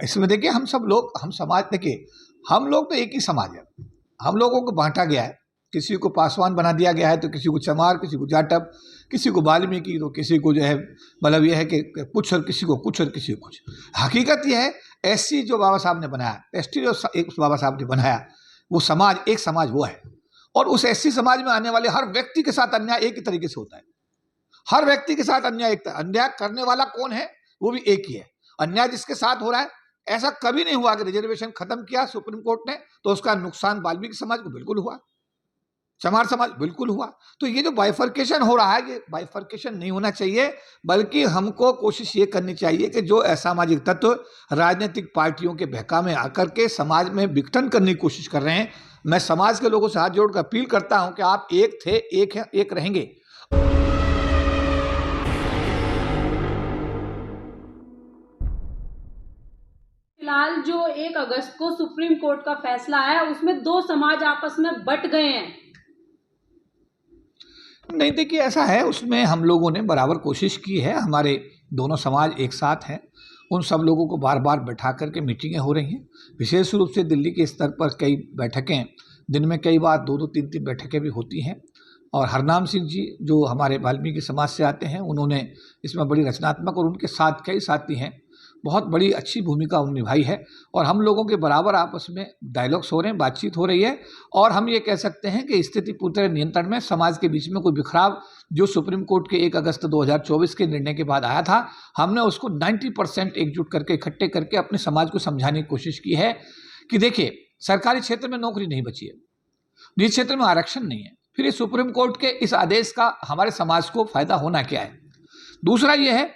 इसमें देखिए हम सब लोग, हम समाज, देखिए हम लोग तो एक ही समाज है। हम लोगों को बांटा गया है, किसी को पासवान बना दिया गया है, तो किसी को चमार, किसी को जाटव, किसी को वाल्मीकि, तो किसी को जो है मतलब यह है कि कुछ और किसी को कुछ और किसी को कुछ। हकीकत यह है, एससी जो बाबा साहब ने बनाया, एसटी जो एक बाबा साहब ने बनाया, वो समाज, एक समाज वो है। और उस एससी समाज में आने वाले हर व्यक्ति के साथ अन्याय एक ही तरीके से होता है। हर व्यक्ति के साथ अन्याय करने वाला कौन है, वो भी एक ही है। अन्याय जिसके साथ हो रहा है, ऐसा कभी नहीं हुआ कि रिजर्वेशन खत्म किया सुप्रीम कोर्ट ने तो उसका नुकसान वाल्मीकि समाज को बिल्कुल हुआ, चमार समाज बिल्कुल हुआ। तो ये जो बाइफर्केशन हो रहा है, ये बाइफर्केशन नहीं होना चाहिए, बल्कि हमको कोशिश ये करनी चाहिए कि जो असामाजिक तत्व राजनीतिक पार्टियों के बहका में आकर के समाज में विघटन करने की कोशिश कर रहे हैं, मैं समाज के लोगों से हाथ जोड़कर अपील करता हूं कि आप एक थे, एक हैं, एक रहेंगे। फिलहाल जो 1 अगस्त को सुप्रीम कोर्ट का फैसला आया, उसमें 2 समाज आपस में बट गए हैं। नहीं, देखिए ऐसा है, उसमें हम लोगों ने बराबर कोशिश की है, हमारे दोनों समाज एक साथ हैं। उन सब लोगों को बार बार बैठा करके मीटिंगें हो रही हैं। विशेष रूप से दिल्ली के स्तर पर कई बैठकें, दिन में कई बार 2-2, 3-3 बैठकें भी होती हैं। और हरनाम सिंह जी जो हमारे वाल्मीकि समाज से आते हैं, उन्होंने इसमें बड़ी रचनात्मक, और उनके साथ कई साथी हैं, बहुत बड़ी अच्छी भूमिका उन्होंने निभाई है। और हम लोगों के बराबर आपस में डायलॉग्स हो रहे हैं, बातचीत हो रही है। और हम ये कह सकते हैं कि स्थिति पूरी तरह नियंत्रण में, समाज के बीच में कोई बिखराव जो सुप्रीम कोर्ट के 1 अगस्त 2024 के निर्णय के बाद आया था, हमने उसको 90% एकजुट करके, इकट्ठे करके अपने समाज को समझाने की कोशिश की है कि देखिए, सरकारी क्षेत्र में नौकरी नहीं बची है, निजी क्षेत्र में आरक्षण नहीं है, फिर ये सुप्रीम कोर्ट के इस आदेश का हमारे समाज को फायदा होना क्या है। दूसरा ये है,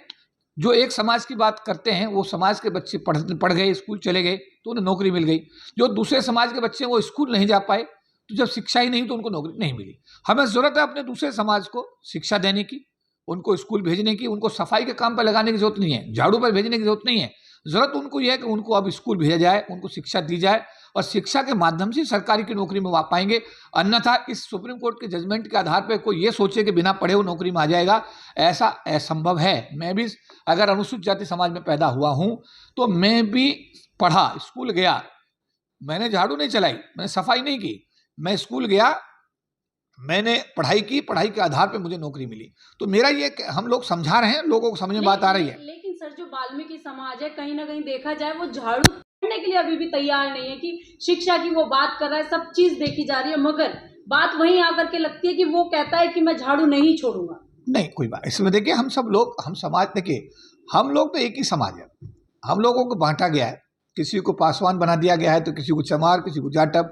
जो एक समाज की बात करते हैं, वो समाज के बच्चे पढ़ गए, स्कूल चले गए तो उन्हें नौकरी मिल गई। जो दूसरे समाज के बच्चे वो स्कूल नहीं जा पाए, तो जब शिक्षा ही नहीं तो उनको नौकरी नहीं मिली। हमें ज़रूरत है अपने दूसरे समाज को शिक्षा देने की, उनको स्कूल भेजने की, उनको सफाई के काम पर लगाने की जरूरत नहीं है, झाड़ू पर भेजने की जरूरत नहीं है। ज़रूरत उनको यह है कि उनको अब स्कूल भेजा जाए, उनको शिक्षा दी जाए, और शिक्षा के माध्यम से सरकारी की नौकरी में वो आ पाएंगे। अन्यथा इस सुप्रीम कोर्ट के जजमेंट के आधार पर कोई ये सोचे कि बिना पढ़े वो नौकरी में आ जाएगा, ऐसा असंभव है। मैं भी अगर अनुसूचित जाति समाज में पैदा हुआ हूं, तो मैं भी पढ़ा, स्कूल गया, मैंने झाड़ू नहीं चलाई, मैंने सफाई नहीं की, मैं स्कूल गया, मैंने पढ़ाई की, पढ़ाई के आधार पे मुझे नौकरी मिली। तो मेरा ये, हम लोग समझा रहे हैं, लोगों को समझ में बात आ रही है। लेकिन सर, जो वाल्मीकि समाज है, कहीं ना कहीं देखा जाए वो झाड़ू पढ़ने के लिए अभी भी तैयार नहीं है। कि शिक्षा की वो बात कर रहा है, सब चीज देखी जा रही है, मगर बात वहीं आकर के लगती है कि वो कहता है कि मैं झाड़ू नहीं छोड़ूंगा। नहीं, कोई बात, इसमें देखिए हम सब लोग, हम समाज, देखिए हम लोग तो एक ही समाज है। हम लोगों को बांटा गया है, किसी को पासवान बना दिया गया है, तो किसी को चमार, किसी को जाटव,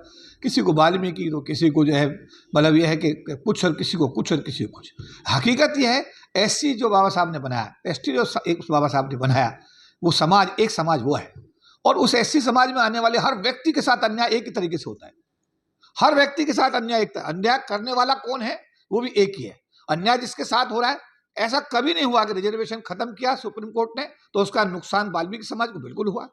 किसी को वाल्मीकि, तो किसी को जो है मतलब यह है कि कुछ और किसी को कुछ और किसी को कुछ। हकीकत यह है, एससी जो बाबा साहब ने बनाया, एसटी जो एक बाबा साहब ने बनाया, वो समाज, एक समाज वो है। और उस एससी समाज में आने वाले हर व्यक्ति के साथ अन्याय एक ही तरीके से होता है। हर व्यक्ति के साथ अन्याय करने वाला कौन है, वो भी एक ही है। अन्याय जिसके साथ हो रहा है, ऐसा कभी नहीं हुआ कि रिजर्वेशन खत्म किया सुप्रीम कोर्ट ने तो उसका नुकसान वाल्मीकि समाज को बिल्कुल हुआ,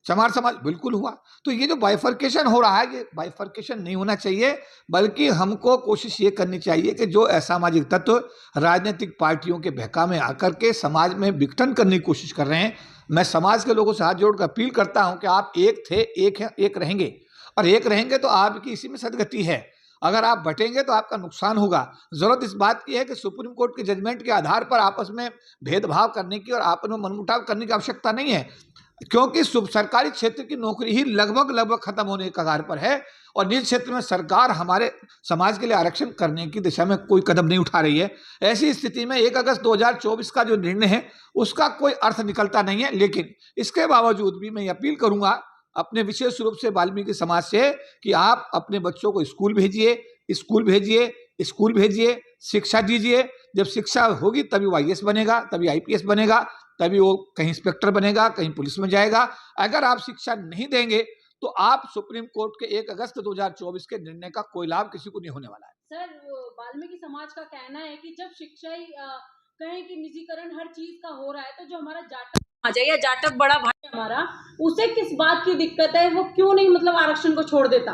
चमार समाज बिल्कुल हुआ। तो ये जो बाइफर्केशन हो रहा है, ये बाइफर्केशन नहीं होना चाहिए, बल्कि हमको कोशिश ये करनी चाहिए कि जो असामाजिक तत्व राजनीतिक पार्टियों के बहका में आकर के समाज में विघटन करने की कोशिश कर रहे हैं, मैं समाज के लोगों से हाथ जोड़कर अपील करता हूं कि आप एक थे, एक हैं, एक रहेंगे। और एक रहेंगे तो आपकी इसी में सदगति है। अगर आप बटेंगे तो आपका नुकसान होगा। जरूरत इस बात की है कि सुप्रीम कोर्ट के जजमेंट के आधार पर आपस में भेदभाव करने की और आपस में मनमुटाव करने की आवश्यकता नहीं है, क्योंकि सरकारी क्षेत्र की नौकरी ही लगभग खत्म होने के कगार पर है। और निजी क्षेत्र में सरकार हमारे समाज के लिए आरक्षण करने की दिशा में कोई कदम नहीं उठा रही है। ऐसी स्थिति में 1 अगस्त 2024 का जो निर्णय है, उसका कोई अर्थ निकलता नहीं है। लेकिन इसके बावजूद भी मैं अपील करूंगा अपने विशेष रूप से वाल्मीकि समाज से कि आप अपने बच्चों को स्कूल भेजिए, स्कूल भेजिए, स्कूल भेजिए, शिक्षा दीजिए। जब शिक्षा होगी तभी वो IAS बनेगा, तभी IPS बनेगा, तभी वो कहीं इंस्पेक्टर बनेगा, कहीं पुलिस में जाएगा। अगर आप शिक्षा नहीं देंगे तो आप सुप्रीम कोर्ट के 1 अगस्त 2024 के निर्णय का कोई लाभ किसी को नहीं होने वाला है। सर, वाल्मीकि समाज का कहना है कि जब शिक्षा ही कहें कि निजीकरण हर चीज का हो रहा है, तो जो हमारा जाटव समाज है या जाटव बड़ा भाई हमारा, उसे किस बात की दिक्कत है, वो क्यों नहीं मतलब आरक्षण को छोड़ देता।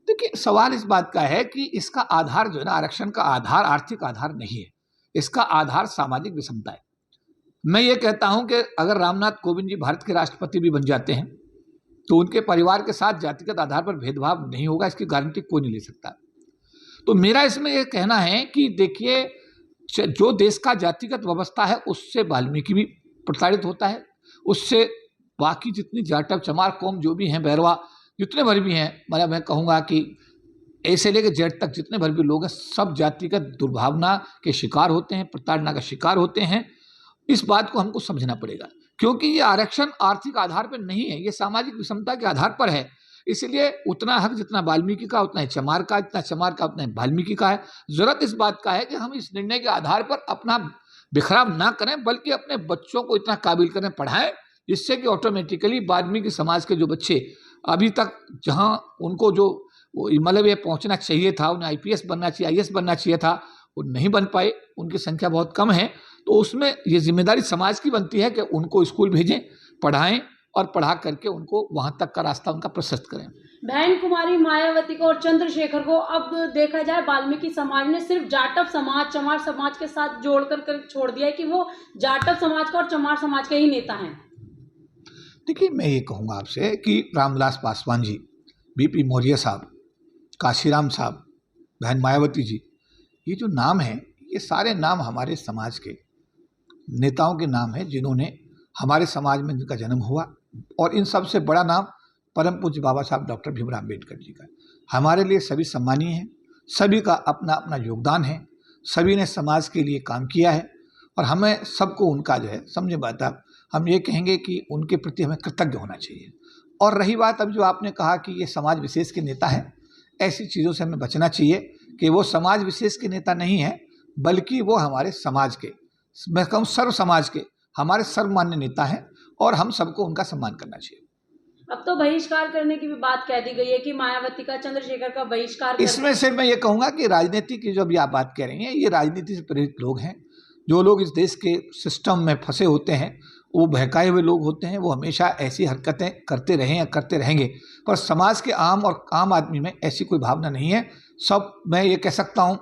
देखिए, सवाल इस बात का है कि इसका आधार जो है ना, आरक्षण का आधार आर्थिक आधार नहीं है, इसका आधार सामाजिक विषमता है। मैं ये कहता हूं कि अगर रामनाथ कोविंद जी भारत के राष्ट्रपति भी बन जाते हैं तो उनके परिवार के साथ जातिगत आधार पर भेदभाव नहीं होगा, इसकी गारंटी कोई नहीं ले सकता। तो मेरा इसमें यह कहना है कि देखिए, जो देश का जातिगत व्यवस्था है उससे वाल्मीकि भी प्रताड़ित होता है, उससे बाकी जितनी जाटव चमार कौम जो भी हैं, बैरवा जितने भर भी हैं, मतलब मैं कहूँगा कि ऐसे लेके जेड तक जितने भर भी लोग हैं, सब जातिगत दुर्भावना के शिकार होते हैं, प्रताड़ना का शिकार होते हैं। इस बात को हमको समझना पड़ेगा, क्योंकि ये आरक्षण आर्थिक आधार पर नहीं है, ये सामाजिक विषमता के आधार पर है। इसलिए उतना हक जितना वाल्मीकि का उतना ही चमार का, जितना चमार का उतना ही वाल्मीकि का है। जरूरत इस बात का है कि हम इस निर्णय के आधार पर अपना बिखराव ना करें, बल्कि अपने बच्चों को इतना काबिल करें, पढ़ाएं, जिससे कि ऑटोमेटिकली वाल्मीकि समाज के जो बच्चे अभी तक जहां उनको जो मतलब ये पहुंचना चाहिए था, उन्हें आईपीएस बनना चाहिए, आईएएस बनना चाहिए था, वो नहीं बन पाए, उनकी संख्या बहुत कम है। तो उसमें ये जिम्मेदारी समाज की बनती है कि उनको स्कूल भेजें, पढ़ाएं और पढ़ा करके उनको वहां तक का रास्ता उनका प्रशस्त करें। बहन कुमारी मायावती को और चंद्रशेखर को अब देखा जाए वाल्मीकि समाज ने सिर्फ जाटव समाज, चमार समाज के साथ जोड़कर छोड़ दिया है कि वो जाटव समाज का और चमार समाज के ही नेता हैं। देखिए, मैं ये कहूँगा आपसे कि रामविलास पासवान जी, बीपी मौर्य साहब, काशीराम साहब, बहन मायावती जी, ये जो नाम है, ये सारे नाम हमारे समाज के नेताओं के नाम हैं जिन्होंने हमारे समाज में जिनका जन्म हुआ। और इन सबसे बड़ा नाम परम पूज्य बाबा साहब डॉक्टर भीमराव अम्बेडकर जी का। हमारे लिए सभी सम्मानीय हैं, सभी का अपना अपना योगदान है, सभी ने समाज के लिए काम किया है और हमें सबको उनका जो है, समझे बात आप, हम ये कहेंगे कि उनके प्रति हमें कृतज्ञ होना चाहिए। और रही बात अब जो आपने कहा कि ये समाज विशेष के नेता हैं, ऐसी चीज़ों से हमें बचना चाहिए कि वो समाज विशेष के नेता नहीं है, बल्कि वो हमारे समाज के, मैं कहूँ सर्व समाज के हमारे सर्वमान्य नेता हैं और हम सबको उनका सम्मान करना चाहिए। अब तो बहिष्कार करने की भी बात कह दी गई है कि मायावती का, चंद्रशेखर का बहिष्कार। इसमें से मैं ये कहूँगा कि राजनीति की जो अभी आप बात कह रही हैं, ये राजनीति से प्रेरित लोग हैं। जो लोग इस देश के सिस्टम में फंसे होते हैं, वो बहकाए हुए लोग होते हैं, वो हमेशा ऐसी हरकतें करते रहे या करते रहेंगे। पर समाज के आम आदमी में ऐसी कोई भावना नहीं है। सब मैं ये कह सकता हूँ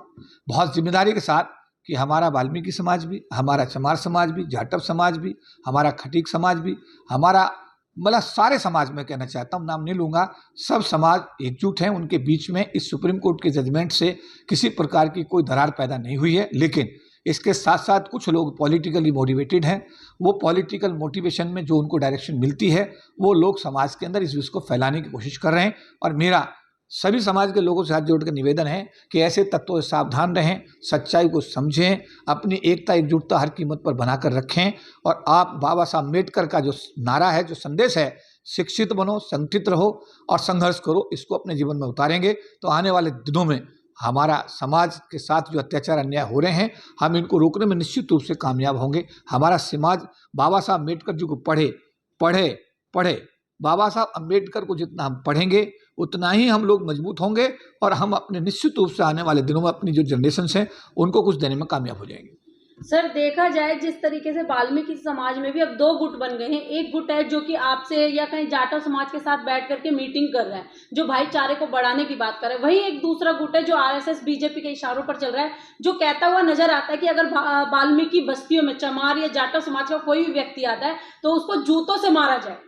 बहुत जिम्मेदारी के साथ कि हमारा वाल्मीकि समाज भी, हमारा चमार समाज भी, जाटव समाज भी, हमारा खटीक समाज भी, हमारा मतलब सारे समाज में कहना चाहता हूँ, नाम नहीं लूँगा, सब समाज एकजुट हैं। उनके बीच में इस सुप्रीम कोर्ट के जजमेंट से किसी प्रकार की कोई दरार पैदा नहीं हुई है। लेकिन इसके साथ साथ कुछ लोग पॉलिटिकली मोटिवेटेड हैं, वो पॉलिटिकल मोटिवेशन में जो उनको डायरेक्शन मिलती है, वो लोग समाज के अंदर इस विषय को फैलाने की कोशिश कर रहे हैं। और मेरा सभी समाज के लोगों से हाथ जोड़कर निवेदन है कि ऐसे तत्वों से सावधान रहें, सच्चाई को समझें, अपनी एकता एकजुटता हर कीमत पर बनाकर रखें। और आप बाबा साहब अम्बेडकर का जो नारा है, जो संदेश है, शिक्षित बनो, संगठित रहो और संघर्ष करो, इसको अपने जीवन में उतारेंगे तो आने वाले दिनों में हमारा समाज के साथ जो अत्याचार अन्याय हो रहे हैं, हम इनको रोकने में निश्चित रूप से कामयाब होंगे। हमारा समाज बाबा साहब अम्बेडकर जी को पढ़े। बाबा साहब अम्बेडकर को जितना हम पढ़ेंगे उतना ही हम लोग मजबूत होंगे और हम अपने निश्चित रूप से आने वाले दिनों में अपनी जो जनरेशन हैं उनको कुछ देने में कामयाब हो जाएंगे। सर, देखा जाए जिस तरीके से वाल्मीकि समाज में भी अब 2 गुट बन गए हैं। एक गुट है जो कि आपसे या कहीं जाटव समाज के साथ बैठ करके मीटिंग कर रहा है, जो भाईचारे को बढ़ाने की बात कर रहा है। वहीं एक दूसरा गुट है जो आरएसएस बीजेपी के इशारों पर चल रहा है, जो कहता हुआ नजर आता है कि अगर वाल्मीकि बस्तियों में चमार या जाटव समाज का कोई भी व्यक्ति आता है तो उसको जूतों से मारा जाए।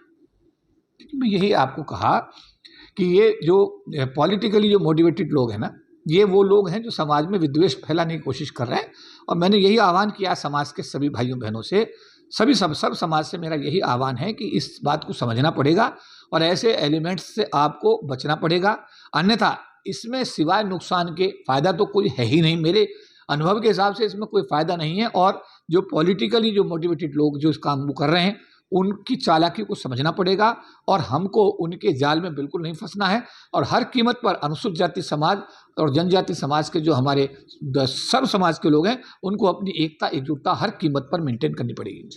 मैं यही आपको कहा कि ये जो पॉलिटिकली जो मोटिवेटेड लोग हैं ना, ये वो लोग हैं जो समाज में विद्वेष फैलाने की कोशिश कर रहे हैं। और मैंने यही आह्वान किया समाज के सभी भाइयों बहनों से, सब समाज से मेरा यही आह्वान है कि इस बात को समझना पड़ेगा और ऐसे एलिमेंट्स से आपको बचना पड़ेगा। अन्यथा इसमें सिवाय नुकसान के फ़ायदा तो कोई है ही नहीं। मेरे अनुभव के हिसाब से इसमें कोई फ़ायदा नहीं है। और जो पॉलिटिकली जो मोटिवेटेड लोग जो इस काम को कर रहे हैं, उनकी चालाकी को समझना पड़ेगा और हमको उनके जाल में बिल्कुल नहीं फंसना है। और हर कीमत पर अनुसूचित जाति समाज और जनजाति समाज के जो हमारे सर्व समाज के लोग हैं, उनको अपनी एकता एकजुटता हर कीमत पर मेंटेन करनी पड़ेगी।